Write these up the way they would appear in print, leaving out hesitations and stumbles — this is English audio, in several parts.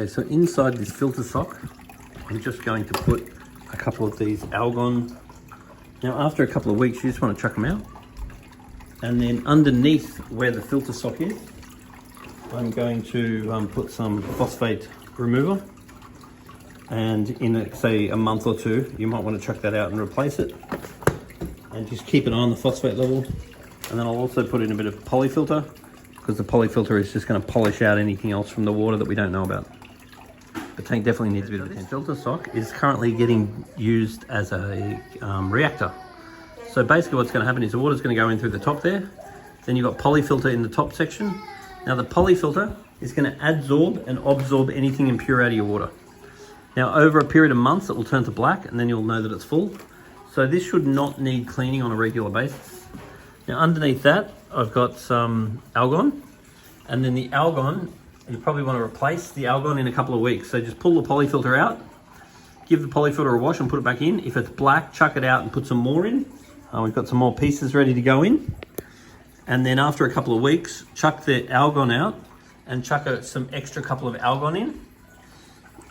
Okay, so inside this filter sock, I'm just going to put a couple of these algon. Now after a couple of weeks, you just want to chuck them out. And then underneath where the filter sock is, I'm going to put some phosphate remover. And in say a month or two, you might want to chuck that out and replace it. And just keep an eye on the phosphate level. And then I'll also put in a bit of polyfilter, because the polyfilter is just going to polish out anything else from the water that we don't know about. The tank definitely needs a bit of attention. Filter sock is currently getting used as a reactor. So basically what's going to happen is the water's going to go in through the top there. Then you've got polyfilter in the top section. Now the polyfilter is going to adsorb and absorb anything impure out of your water. Now over a period of months it will turn to black, and then you'll know that it's full. So this should not need cleaning on a regular basis. Now underneath that I've got some algon, and then the algon, you probably want to replace the algon in a couple of weeks. So just pull the polyfilter out, give the polyfilter a wash and put it back in. If it's black, chuck it out and put some more in. We've got some more pieces ready to go in. And then after a couple of weeks, chuck the algon out and chuck some extra couple of algon in.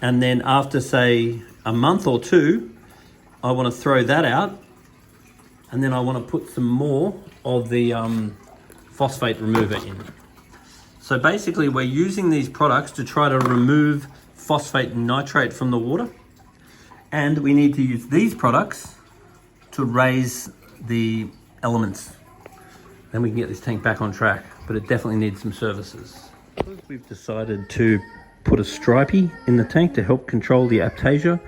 And then after say a month or two, I want to throw that out, and then I want to put some more of the phosphate remover in. So basically we're using these products to try to remove phosphate and nitrate from the water, and we need to use these products to raise the elements. Then we can get this tank back on track, but it definitely needs some services. We've decided to put a stripey in the tank to help control the aptasia.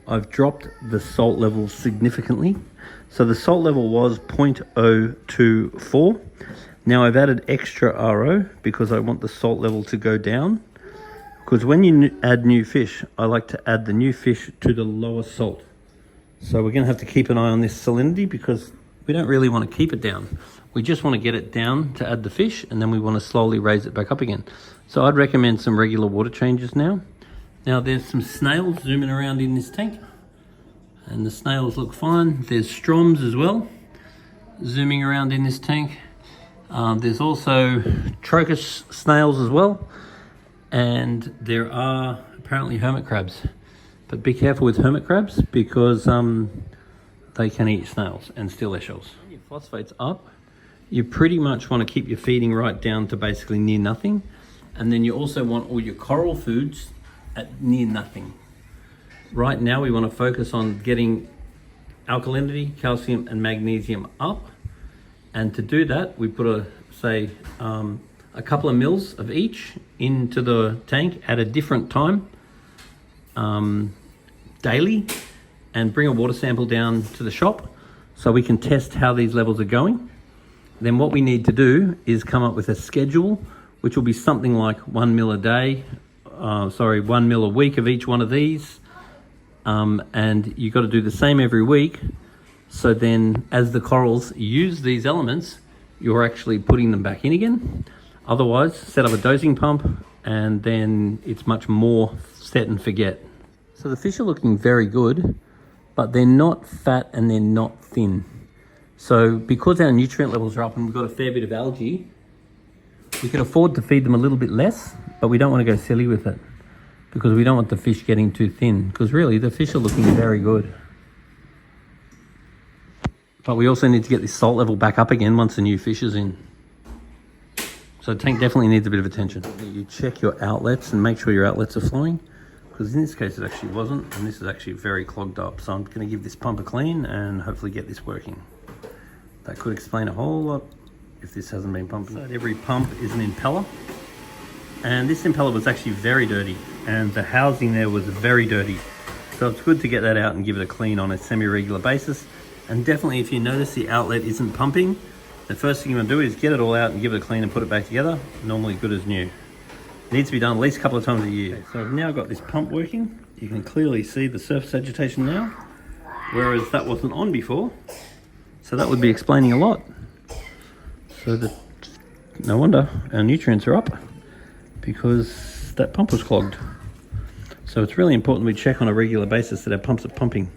I've dropped the salt level significantly. So the salt level was 0.024. Now I've added extra RO because I want the salt level to go down. Because when you add new fish, I like to add the new fish to the lower salt. So we're going to have to keep an eye on this salinity, because we don't really want to keep it down. We just want to get it down to add the fish, and then we want to slowly raise it back up again. So I'd recommend some regular water changes now. Now there's some snails zooming around in this tank, and the snails look fine. There's stroms as well zooming around in this tank. There's also trochus snails as well, and there are apparently hermit crabs. But be careful with hermit crabs, because they can eat snails and steal their shells. When your phosphate's up, you pretty much want to keep your feeding right down to basically near nothing. And then you also want all your coral foods at near nothing. Right now we want to focus on getting alkalinity, calcium and magnesium up. And to do that, we put a couple of mils of each into the tank at a different time daily, and bring a water sample down to the shop so we can test how these levels are going. Then what we need to do is come up with a schedule, which will be something like 1 mil a day, 1 mil a week of each one of these. And you've got to do the same every week. So then as the corals use these elements, you're actually putting them back in again. Otherwise, set up a dosing pump, and then it's much more set and forget. So the fish are looking very good, but they're not fat and they're not thin. So because our nutrient levels are up and we've got a fair bit of algae, we can afford to feed them a little bit less, but we don't want to go silly with it, because we don't want the fish getting too thin, because really the fish are looking very good. But we also need to get this salt level back up again once the new fish is in. So the tank definitely needs a bit of attention. You check your outlets and make sure your outlets are flowing, because in this case it actually wasn't, and this is actually very clogged up. So I'm going to give this pump a clean and hopefully get this working. That could explain a whole lot if this hasn't been pumping. So every pump is an impeller, and this impeller was actually very dirty, and the housing there was very dirty. So it's good to get that out and give it a clean on a semi-regular basis. And definitely if you notice the outlet isn't pumping, the first thing you want to do is get it all out and give it a clean and put it back together. Normally good as new. It needs to be done at least a couple of times a year. Okay, so I've now got this pump working. You can clearly see the surface agitation now, whereas that wasn't on before. So that would be explaining a lot. So no wonder our nutrients are up, because that pump was clogged. So it's really important we check on a regular basis that our pumps are pumping.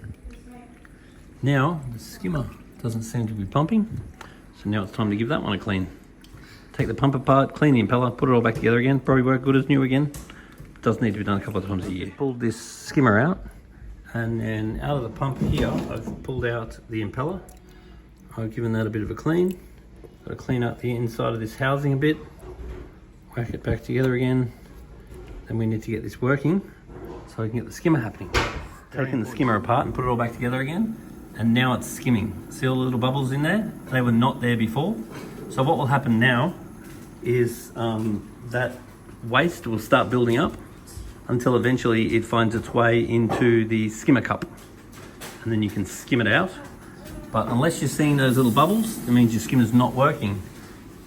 Now the skimmer doesn't seem to be pumping, so now it's time to give that one a clean. Take the pump apart, clean the impeller, put it all back together again, probably work good as new again. does need to be done a couple of times a year. Pulled this skimmer out, and then out of the pump here, I've pulled out the impeller. I've given that a bit of a clean. Got to clean up the inside of this housing a bit, whack it back together again. Then we need to get this working so I can get the skimmer happening. Taking the skimmer apart and put it all back together again, and now it's skimming. See all the little bubbles in there? They were not there before. So what will happen now is that waste will start building up until eventually it finds its way into the skimmer cup, and then you can skim it out. But unless you're seeing those little bubbles, it means your skimmer's not working,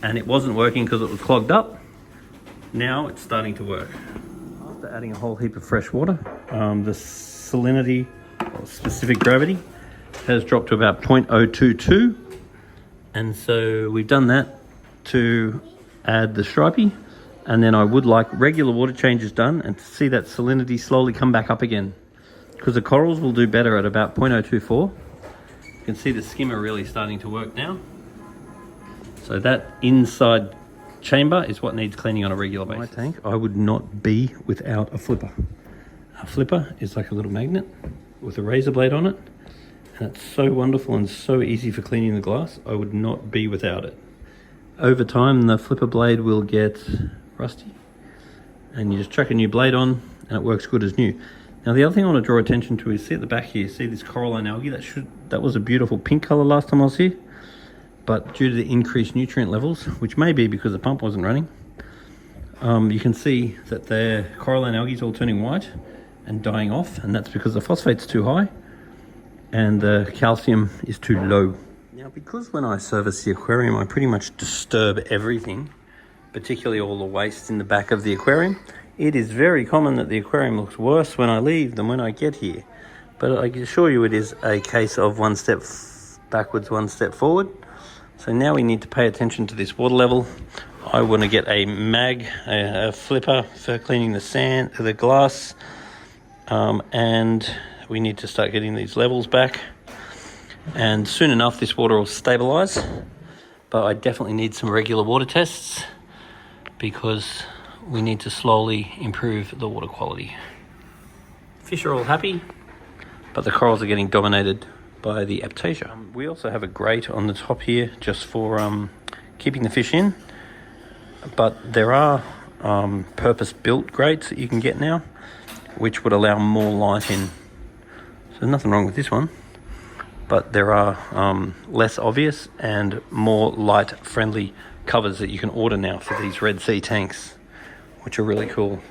and it wasn't working because it was clogged up. Now it's starting to work. After adding a whole heap of fresh water, the salinity or specific gravity has dropped to about 0.022, and so we've done that to add the stripey. And then I would like regular water changes done and to see that salinity slowly come back up again, because the corals will do better at about 0.024. You can see the skimmer really starting to work now. So that inside chamber is what needs cleaning on a regular basis. My tank, I would not be without a flipper. A flipper is like a little magnet with a razor blade on it, and it's so wonderful and so easy for cleaning the glass. I would not be without it. Over time, the flipper blade will get rusty, and you just chuck a new blade on and it works good as new. Now the other thing I want to draw attention to is, see at the back here, see this coralline algae? That was a beautiful pink color last time I was here, but due to the increased nutrient levels, which may be because the pump wasn't running, you can see that the coralline algae is all turning white and dying off, and that's because the phosphate's too high and the calcium is too low. Now, because when I service the aquarium, I pretty much disturb everything, particularly all the waste in the back of the aquarium, it is very common that the aquarium looks worse when I leave than when I get here. But I can assure you it is a case of one step backwards, one step forward. So now we need to pay attention to this water level. I want to get a a flipper for cleaning the sand, the glass, and we need to start getting these levels back. And soon enough this water will stabilize, but I definitely need some regular water tests, because we need to slowly improve the water quality. Fish are all happy, but the corals are getting dominated by the Aptasia. We also have a grate on the top here just for keeping the fish in, but there are purpose-built grates that you can get now, which would allow more light in. So there's nothing wrong with this one, but there are less obvious and more light-friendly covers that you can order now for these Red Sea tanks, which are really cool.